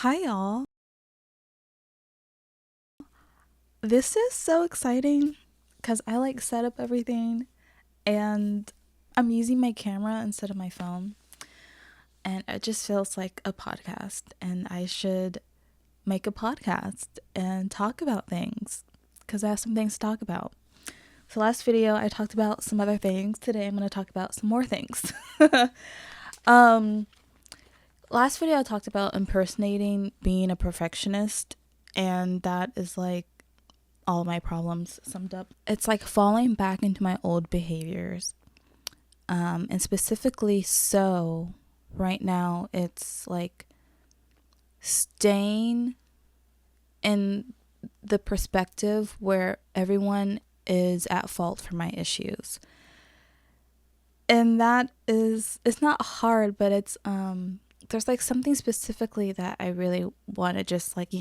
Hi, y'all. This is so exciting because I like set up everything and I'm using my camera instead of my phone. And it just feels like a podcast. And I should make a podcast and talk about things because I have some things to talk about. So, last video, I talked about some other things. Today, I'm going to talk about some more things. um, Last video, I talked about impersonating being a perfectionist. And that is like all my problems summed up. It's like falling back into my old behaviors. And specifically, so right now, it's like staying in the perspective where everyone is at fault for my issues. And that is, it's not hard, but it's, there's like something specifically that I really want to just like,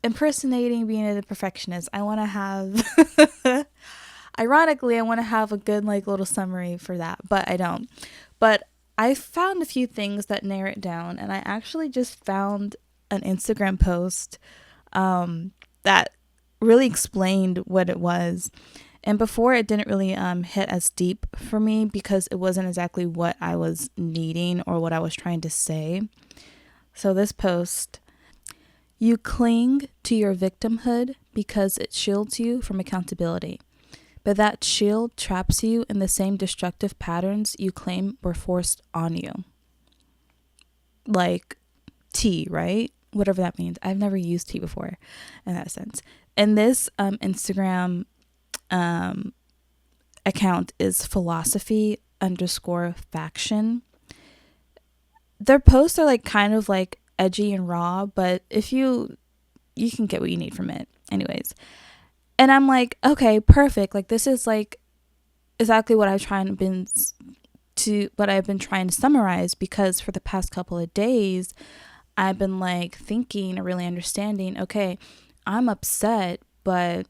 impersonating being a perfectionist. I want to have ironically, I want to have a good like little summary for that, but I don't. But I found a few things that narrow it down, and I actually just found an Instagram post that really explained what it was. And before, it didn't really hit as deep for me because it wasn't exactly what I was needing or what I was trying to say. So this post: you cling to your victimhood because it shields you from accountability. But that shield traps you in the same destructive patterns you claim were forced on you. Like tea, right? Whatever that means. I've never used tea before in that sense. And this Instagram account is philosophy_faction. Their posts are like kind of like edgy and raw, but if you can get what you need from it. Anyways. And I'm like, okay, perfect. Like this is like exactly what I've been trying to summarize, because for the past couple of days I've been like thinking or really understanding, okay, I'm upset but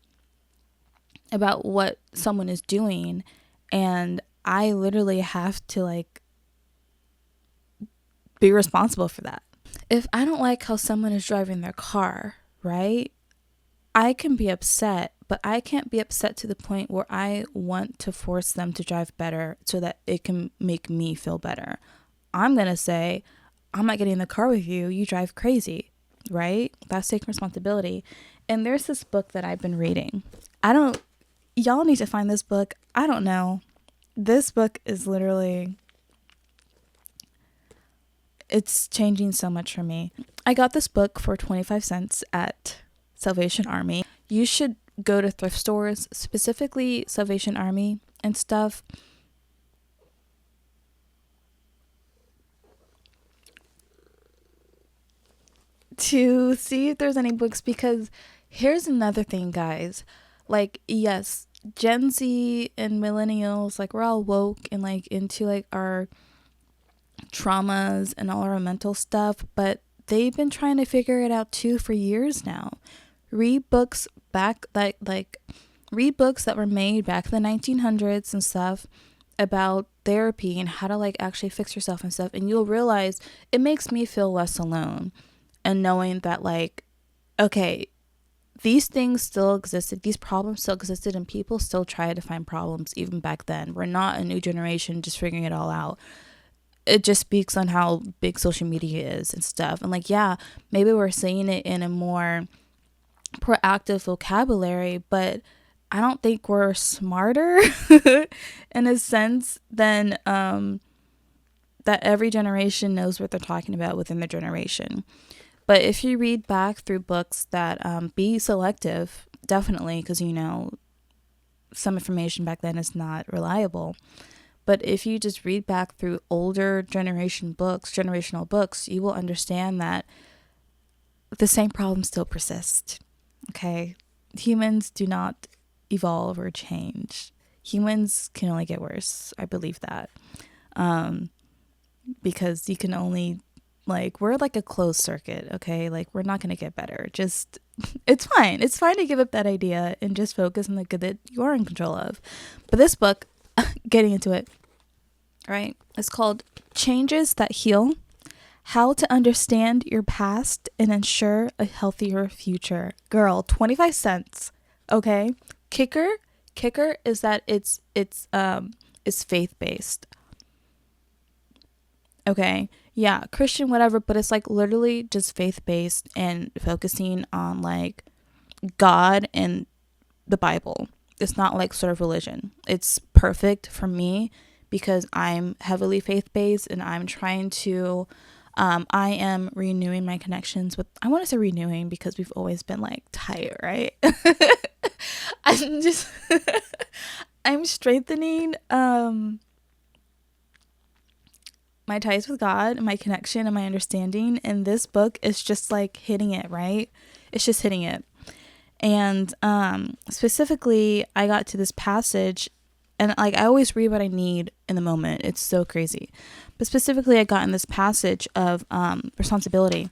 about what someone is doing, and I literally have to like be responsible for that. If I don't like how someone is driving their car, right? I can be upset, but I can't be upset to the point where I want to force them to drive better so that it can make me feel better. I'm going to say, I'm not getting in the car with you. You drive crazy, right? That's taking responsibility. And there's this book that I've been reading. Y'all need to find this book. I don't know. This book is literally, it's changing so much for me. I got this book for 25 cents at Salvation Army. You should go to thrift stores, specifically Salvation Army and stuff, to see if there's any books, because here's another thing, guys. Like, yes, Gen Z and millennials, like we're all woke and like into like our traumas and all our mental stuff, but they've been trying to figure it out too for years now. Read books back read books that were made back in the 1900s and stuff about therapy and how to like actually fix yourself and stuff, and you'll realize it makes me feel less alone, and knowing that like, okay, these things still existed, these problems still existed, and people still try to find problems even back then. We're not a new generation just figuring it all out. It just speaks on how big social media is and stuff, and like, yeah, maybe we're saying it in a more proactive vocabulary, but I don't think we're smarter in a sense than that every generation knows what they're talking about within their generation. But if you read back through books that be selective, definitely, because some information back then is not reliable. But if you just read back through older generational books, you will understand that the same problems still persist. Okay? Humans do not evolve or change. Humans can only get worse. I believe that. Because you can only, like, we're like a closed circuit, okay? Like, we're not going to get better. Just, it's fine. It's fine to give up that idea and just focus on the good that you're in control of. But this book, getting into it, right? It's called Changes That Heal: How to understand your past and ensure a healthier future. Girl, 25 cents. Okay? Kicker is that it's faith-based. Okay? Yeah, Christian whatever, but it's like literally just faith-based and focusing on like God and the Bible. It's not like sort of religion. It's perfect for me because I'm heavily faith-based and I'm trying to I am renewing my connections with, I want to say renewing because we've always been like tight, right? I'm just I'm strengthening my ties with God and my connection and my understanding, and this book is just like hitting it, right? It's just hitting it. And specifically I got to this passage, and like I always read what I need in the moment. It's so crazy. But specifically I got in this passage of responsibility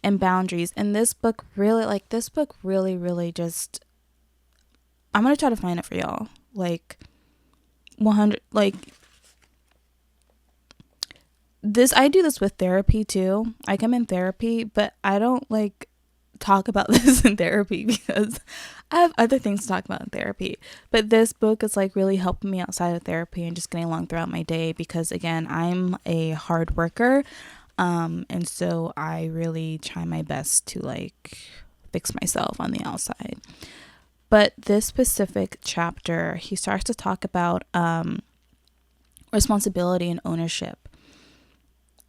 and boundaries. And this book really just, I'm going to try to find it for y'all. Like 100, like this, I do this with therapy too. Like I'm in therapy, but I don't like talk about this in therapy because I have other things to talk about in therapy. But this book is like really helping me outside of therapy and just getting along throughout my day because again, I'm a hard worker. And so I really try my best to like fix myself on the outside. But this specific chapter, he starts to talk about responsibility and ownership.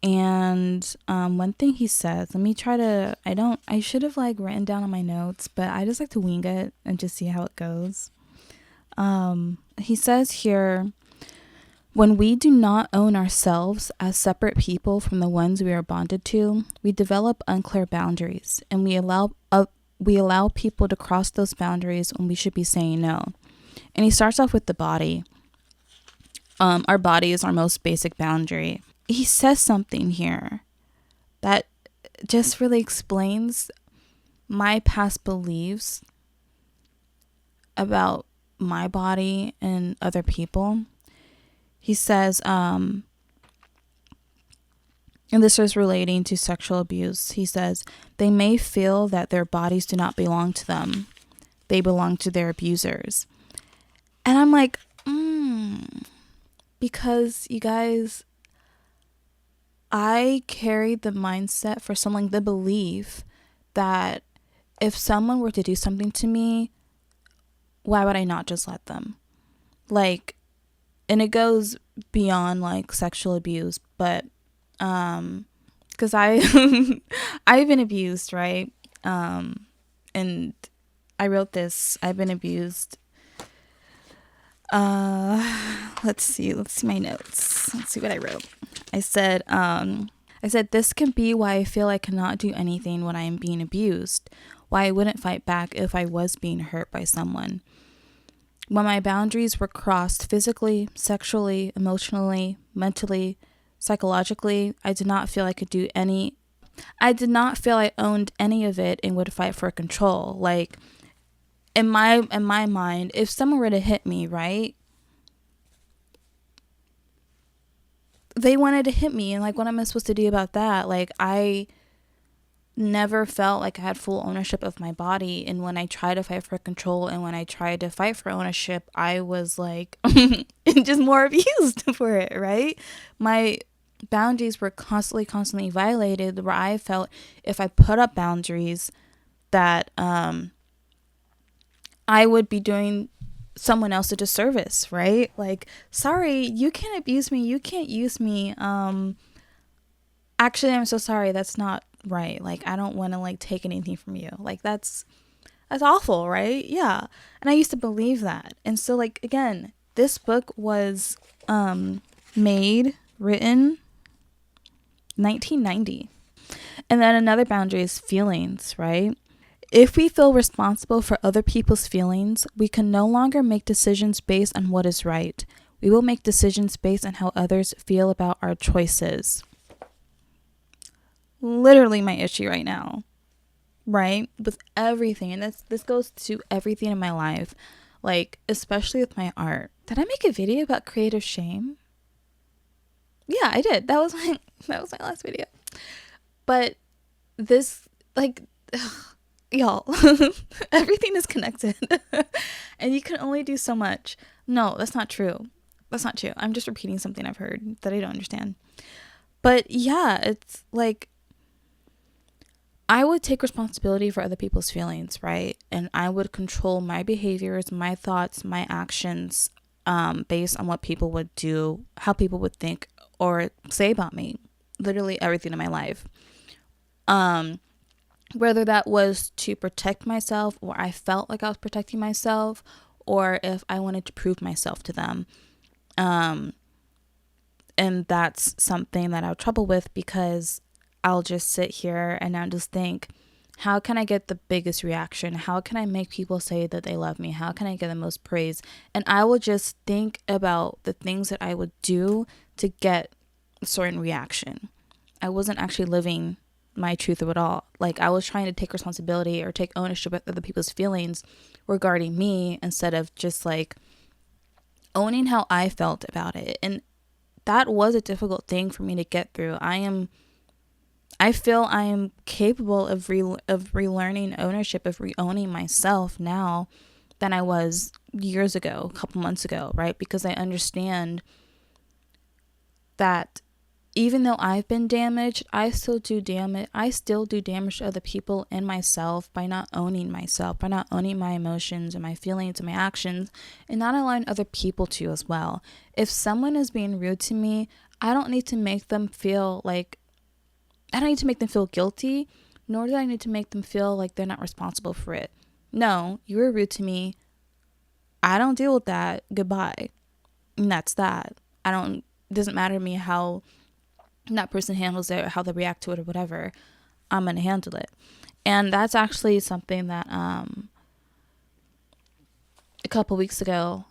And one thing he says, let me try to, I should have like written down on my notes, but I just like to wing it and just see how it goes. He says here, when we do not own ourselves as separate people from the ones we are bonded to, we develop unclear boundaries, and we allow people to cross those boundaries when we should be saying no. And he starts off with the body. Our body is our most basic boundary. He says something here that just really explains my past beliefs about my body and other people. He says, and this is relating to sexual abuse. He says, they may feel that their bodies do not belong to them. They belong to their abusers. And I'm like, because you guys, I carried the mindset for someone, the belief that if someone were to do something to me, why would I not just let them? Like, and it goes beyond like sexual abuse, but because I've been abused, right? And I wrote this, I've been abused. Let's see my notes. Let's see what I wrote. I said, this can be why I feel I cannot do anything when I am being abused, why I wouldn't fight back if I was being hurt by someone. When my boundaries were crossed physically, sexually, emotionally, mentally, psychologically, I did not feel I owned any of it and would fight for control. Like, in my mind, if someone were to hit me, right? They wanted to hit me, and like, what am I supposed to do about that? Like, I never felt like I had full ownership of my body, and when I tried to fight for control and when I tried to fight for ownership, I was like just more abused for it, right? My boundaries were constantly violated, where I felt if I put up boundaries that I would be doing someone else a disservice, right? Like, sorry, you can't abuse me, you can't use me. Actually, I'm so sorry, that's not right. Like, I don't want to like take anything from you. Like, that's awful, right? Yeah. And I used to believe that. And so like, again, this book was written 1990. And then another boundary is feelings, right? If we feel responsible for other people's feelings, we can no longer make decisions based on what is right. We will make decisions based on how others feel about our choices. Literally my issue right now, right? With everything. And this goes to everything in my life, like, especially with my art. Did I make a video about creative shame? Yeah, I did. That was my last video. But this, like, y'all, everything is connected. And you can only do so much. No, that's not true. That's not true. I'm just repeating something I've heard that I don't understand. But yeah, it's like, I would take responsibility for other people's feelings, right? And I would control my behaviors, my thoughts, my actions, based on what people would do, how people would think or say about me. Literally everything in my life. Whether that was to protect myself, or I felt like I was protecting myself, or if I wanted to prove myself to them. And that's something that I have trouble with, because I'll just sit here and I'll just think, how can I get the biggest reaction? How can I make people say that they love me? How can I get the most praise? And I will just think about the things that I would do to get a certain reaction. I wasn't actually living my truth of it all. Like, I was trying to take responsibility or take ownership of other people's feelings regarding me, instead of just like owning how I felt about it. And that was a difficult thing for me to get through. I feel I am capable of relearning ownership, of re-owning myself now than I was years ago, a couple months ago, right? Because I understand that even though I've been damaged, I still do damage to other people and myself by not owning myself, by not owning my emotions and my feelings and my actions, and not allowing other people to as well. If someone is being rude to me, I don't need to make them feel guilty, nor do I need to make them feel like they're not responsible for it. No, you were rude to me. I don't deal with that. Goodbye. And that's that. It doesn't matter to me how that person handles it, or how they react to it, or whatever. I'm going to handle it. And that's actually something that a couple weeks ago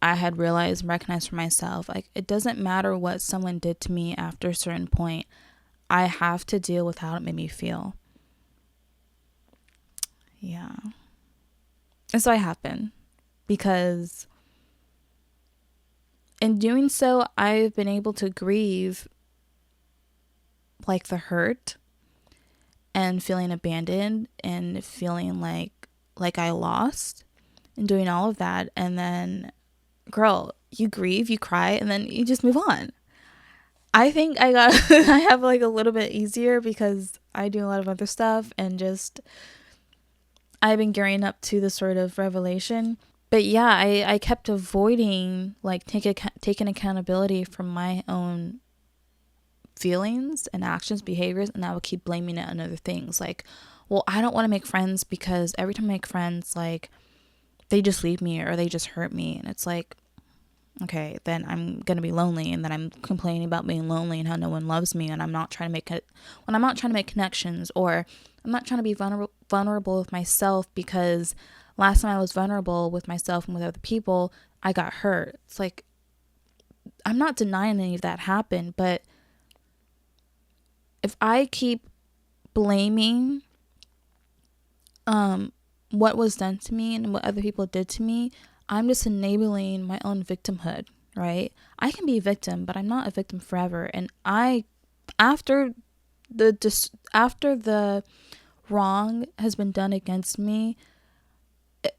I had realized and recognized for myself. Like, it doesn't matter what someone did to me after a certain point. I have to deal with how it made me feel. Yeah. And so I have been, because in doing so, I've been able to grieve like the hurt and feeling abandoned and feeling like I lost, and doing all of that. And then, girl, you grieve, you cry, and then you just move on. I think I have like a little bit easier because I do a lot of other stuff, and just I've been gearing up to this sort of revelation. But yeah, I kept avoiding like taking accountability for my own feelings and actions, behaviors, and I would keep blaming it on other things. Like, well, I don't want to make friends because every time I make friends, like, they just leave me or they just hurt me. And it's like, okay, then I'm going to be lonely, and then I'm complaining about being lonely and how no one loves me, and I'm not trying to make connections, or I'm not trying to be vulnerable with myself, because last time I was vulnerable with myself and with other people, I got hurt. It's like, I'm not denying any of that happened, but if I keep blaming what was done to me and what other people did to me, I'm just enabling my own victimhood, right? I can be a victim, but I'm not a victim forever. And after the wrong has been done against me,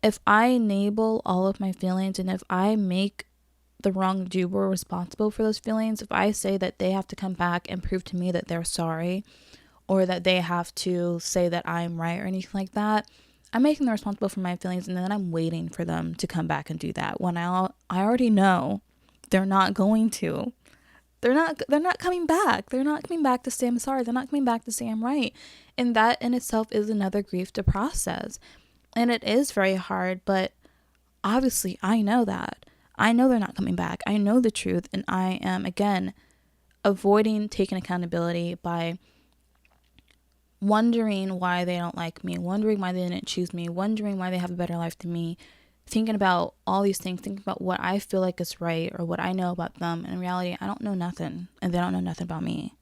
if I enable all of my feelings, and if I make the wrongdoer responsible for those feelings, if I say that they have to come back and prove to me that they're sorry, or that they have to say that I'm right, or anything like that, I'm making them responsible for my feelings, and then I'm waiting for them to come back and do that when I already know they're not going to. They're not coming back. They're not coming back to say I'm sorry. They're not coming back to say I'm right. And that in itself is another grief to process. And it is very hard, but obviously I know that. I know they're not coming back. I know the truth, and I am, again, avoiding taking accountability by wondering why they don't like me, wondering why they didn't choose me, wondering why they have a better life than me, thinking about all these things, thinking about what I feel like is right or what I know about them. And in reality, I don't know nothing, and they don't know nothing about me.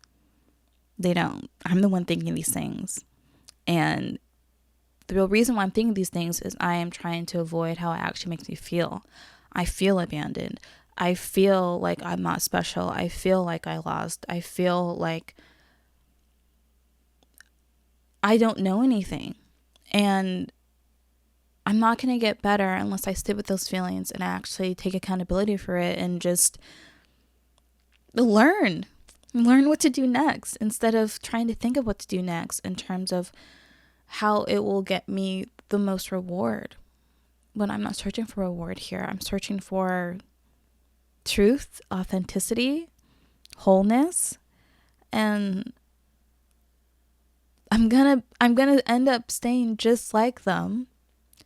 They don't. I'm the one thinking these things. And the real reason why I'm thinking these things is I am trying to avoid how it actually makes me feel. I feel abandoned. I feel like I'm not special. I feel like I lost. I feel like I don't know anything. And I'm not going to get better unless I sit with those feelings and actually take accountability for it and just learn what to do next instead of trying to think of what to do next in terms of how it will get me the most reward. When I'm not searching for reward here, I'm searching for truth, authenticity, wholeness, and I'm gonna end up staying just like them,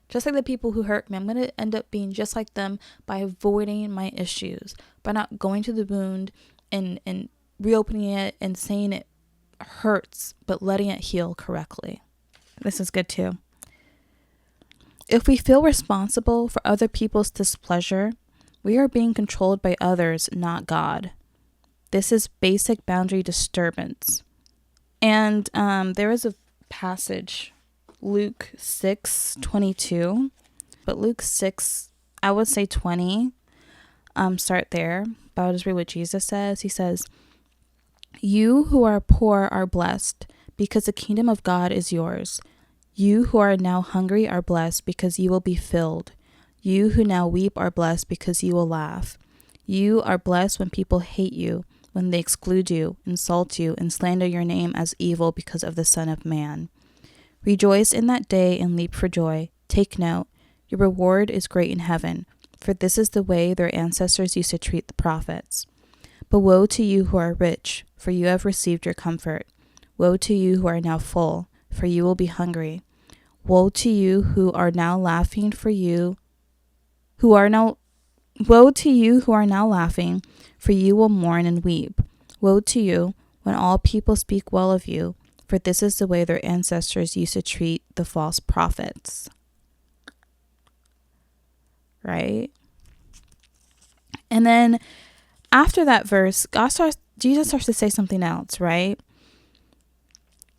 just like the people who hurt me. I'm gonna end up being just like them by avoiding my issues, by not going to the wound and reopening it and saying it hurts, but letting it heal correctly. This is good too. If we feel responsible for other people's displeasure, we are being controlled by others, not God. This is basic boundary disturbance. And there is a passage, Luke 6:22, but Luke 6, I would say 20, start there. But I'll just read what Jesus says. He says, "You who are poor are blessed, because the kingdom of God is yours. You who are now hungry are blessed, because you will be filled. You who now weep are blessed, because you will laugh. You are blessed when people hate you, when they exclude you, insult you, and slander your name as evil because of the Son of Man. Rejoice in that day and leap for joy. Take note, your reward is great in heaven, for this is the way their ancestors used to treat the prophets. But woe to you who are rich, for you have received your comfort. Woe to you who are now full, for you will be hungry. Woe to you who are now laughing, Woe to you who are now laughing, for you will mourn and weep. Woe to you when all people speak well of you, for this is the way their ancestors used to treat the false prophets." Right? And then after that verse, Jesus starts to say something else, right?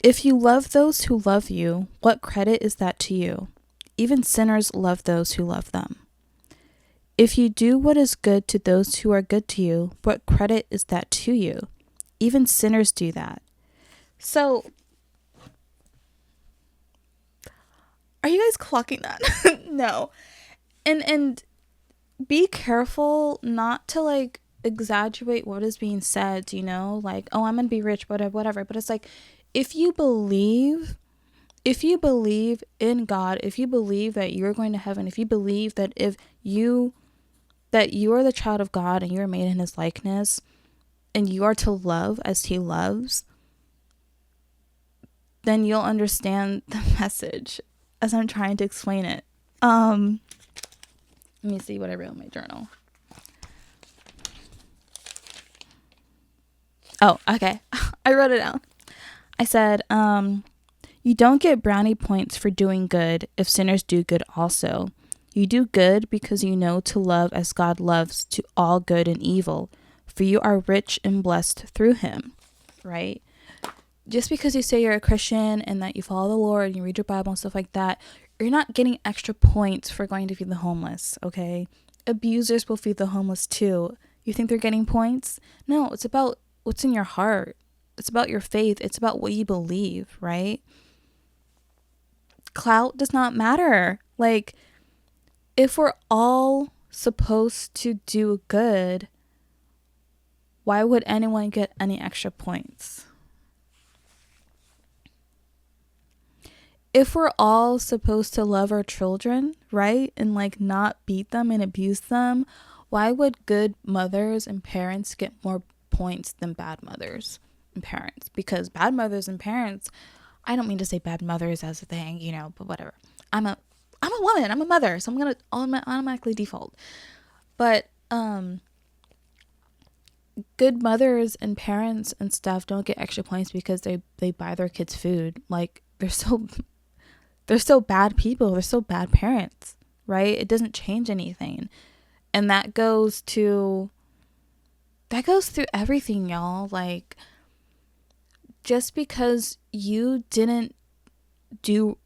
If you love those who love you, what credit is that to you? Even sinners love those who love them. If you do what is good to those who are good to you, what credit is that to you? Even sinners do that. So, are you guys clocking that? No. And be careful not to like exaggerate what is being said, like, oh, I'm gonna be rich, whatever. But it's like, if you believe in God, if you believe that you're going to heaven, if you believe that you are the child of God and you're made in his likeness and you are to love as he loves, then you'll understand the message as I'm trying to explain it. Let me see what I wrote in my journal. Oh, okay. I wrote it down. I said, you don't get brownie points for doing good if sinners do good also. You do good because you know to love as God loves, to all good and evil, for you are rich and blessed through him, right? Just because you say you're a Christian and that you follow the Lord and you read your Bible and stuff like that, you're not getting extra points for going to feed the homeless, okay? Abusers will feed the homeless too. You think they're getting points? No, it's about what's in your heart. It's about your faith. It's about what you believe, right? Clout does not matter. Like, if we're all supposed to do good, why would anyone get any extra points? If we're all supposed to love our children, right, and like not beat them and abuse them, why would good mothers and parents get more points than bad mothers and parents? Because bad mothers and parents, I don't mean to say bad mothers as a thing, but whatever. I'm a woman, I'm a mother, so I'm gonna automatically default. But good mothers and parents and stuff don't get extra points because they buy their kids food. Like, they're so bad people, they're so bad parents, right? It doesn't change anything. And that goes through everything, y'all. Like, just because you didn't do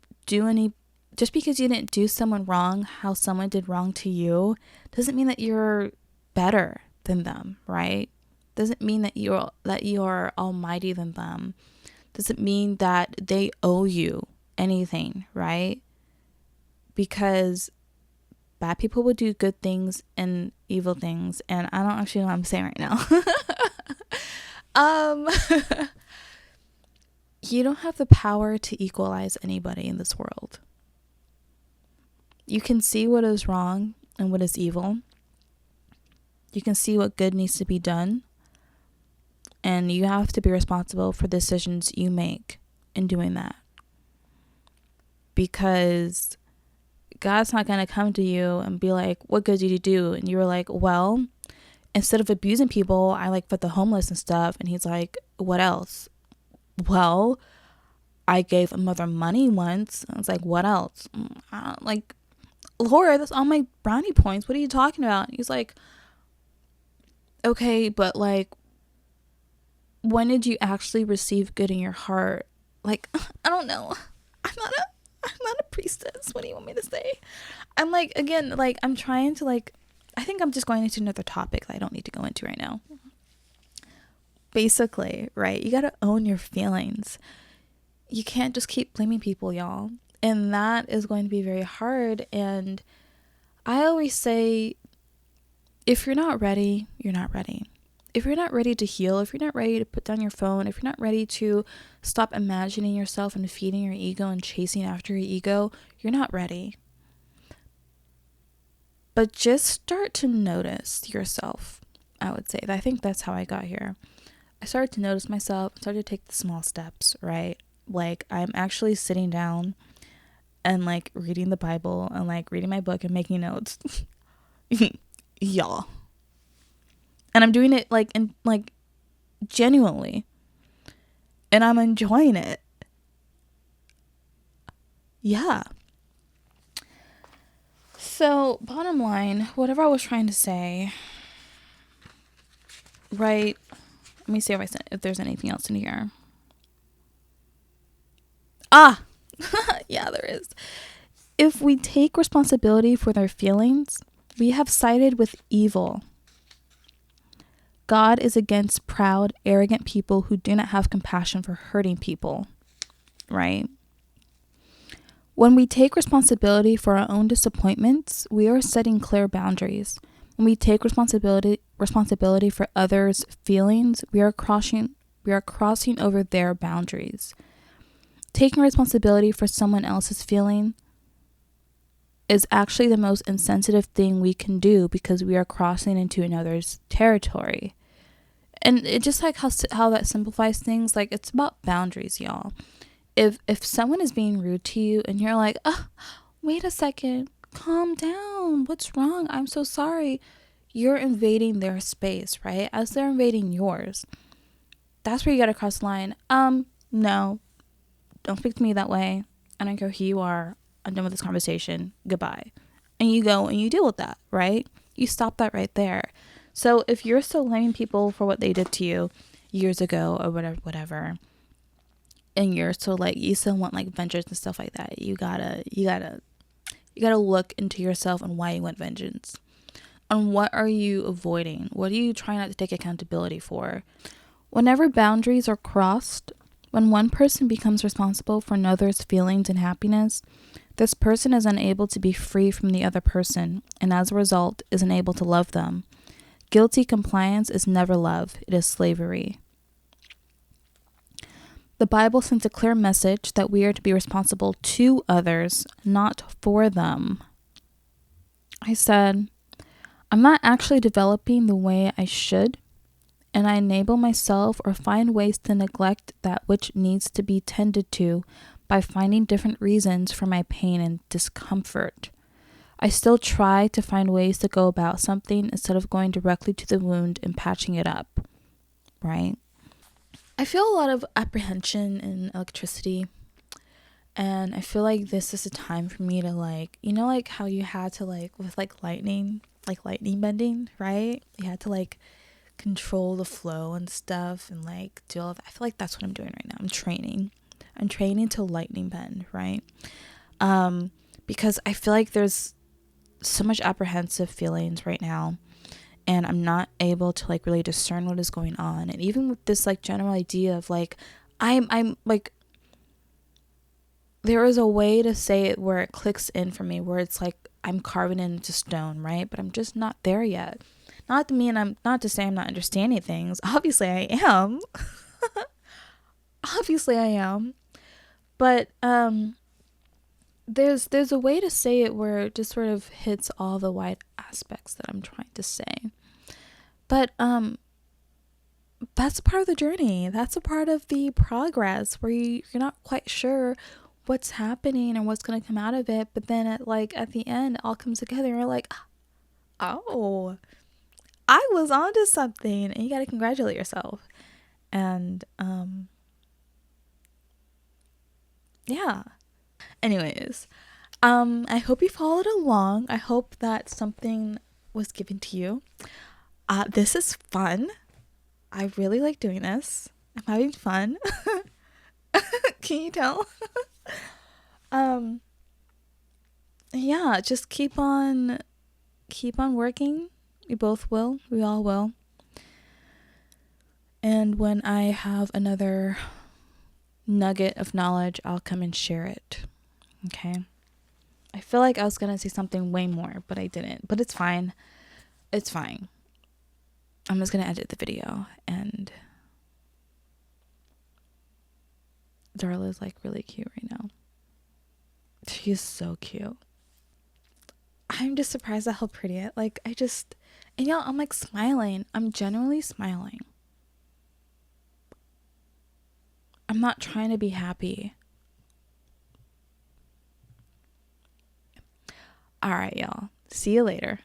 someone wrong how someone did wrong to you doesn't mean that you're better than them, right? Doesn't mean that you're almighty than them. doesn't mean that they owe you anything, right? Because bad people will do good things and evil things, and I don't actually know what I'm saying right now. um you don't have the power to equalize anybody in this world. You can see what is wrong and what is evil. You can see what good needs to be done, and you have to be responsible for the decisions you make in doing that, because God's not going to come to you and be like, what good did you do? And you were like, well, instead of abusing people, I like fed the homeless and stuff. And he's like, what else? Well, I gave a mother money once. I was like, what else? Like, Lord, that's all my brownie points. What are you talking about? And he's like, okay, but like, when did you actually receive good in your heart? Like, I don't know. I'm not a priestess. What do you want me to say? I'm like, again, like, I'm trying to like, I think I'm just going into another topic that I don't need to go into right now. Basically, right? You got to own your feelings. You can't just keep blaming people, y'all. And that is going to be very hard. And I always say, if you're not ready, you're not ready. If you're not ready to heal, if you're not ready to put down your phone, if you're not ready to stop imagining yourself and feeding your ego and chasing after your ego, you're not ready. But just start to notice yourself, I would say. I think that's how I got here. I started to notice myself, started to take the small steps, right? Like, I'm actually sitting down and like reading the Bible and like reading my book and making notes. Y'all. And I'm doing it like in like genuinely. And I'm enjoying it. Yeah. So, bottom line, whatever I was trying to say, right? Let me see if there's anything else in here. Yeah, there is. If we take responsibility for their feelings, we have sided with evil. God is against proud, arrogant people who do not have compassion for hurting people, right? When we take responsibility for our own disappointments, we are setting clear boundaries. When we take responsibility for others' feelings, we are crossing over their boundaries. Taking responsibility for someone else's feeling is actually the most insensitive thing we can do, because we are crossing into another's territory. And it just like how that simplifies things. Like, it's about boundaries, y'all. If someone is being rude to you and you're like, oh, wait a second, calm down, what's wrong? I'm so sorry. You're invading their space, right? As they're invading yours. That's where you gotta cross the line. No, don't speak to me that way. I don't care who you are. I'm done with this conversation. Goodbye. And you go and you deal with that, right? You stop that right there. So if you're still blaming people for what they did to you years ago or whatever, and you're still like, you still want like vengeance and stuff like that, you gotta look into yourself and why you want vengeance. And what are you avoiding? What are you trying not to take accountability for? Whenever boundaries are crossed, when one person becomes responsible for another's feelings and happiness, this person is unable to be free from the other person, and as a result, is unable to love them. Guilty compliance is never love, it is slavery. The Bible sends a clear message that we are to be responsible to others, not for them. I said, I'm not actually developing the way I should, and I enable myself or find ways to neglect that which needs to be tended to by finding different reasons for my pain and discomfort. I still try to find ways to go about something instead of going directly to the wound and patching it up, right? I feel a lot of apprehension in electricity, and I feel like this is a time for me to like, you know, like how you had to like with like lightning bending, right? You had to like control the flow and stuff and like do all of that. I feel like that's what I'm doing right now. I'm training to lightning bend, right? Because I feel like there's so much apprehensive feelings right now, and I'm not able to like really discern what is going on. And even with this like general idea of like, I'm like, there is a way to say it where it clicks in for me, where it's like I'm carving it into stone, right? But I'm just not there yet. Not to mean I'm not to say I'm not understanding things. Obviously I am. Obviously I am. But there's a way to say it where it just sort of hits all the wide aspects that I'm trying to say. But that's a part of the journey. That's a part of the progress where you're not quite sure what's happening or what's going to come out of it, but then at the end it all comes together and you're like, oh, I was onto something, and you got to congratulate yourself. And yeah. Anyways, I hope you followed along. I hope that something was given to you. This is fun. I really like doing this. I'm having fun. Can you tell? Yeah, just keep on working. We both will. We all will. And when I have another nugget of knowledge, I'll come and share it. Okay? I feel like I was going to say something way more, but I didn't. But it's fine. It's fine. I'm just going to edit the video. And Darla's like really cute right now. She's so cute. I'm just surprised at how pretty it. Like, and y'all, I'm like smiling. I'm genuinely smiling. I'm not trying to be happy. All right, y'all. See you later.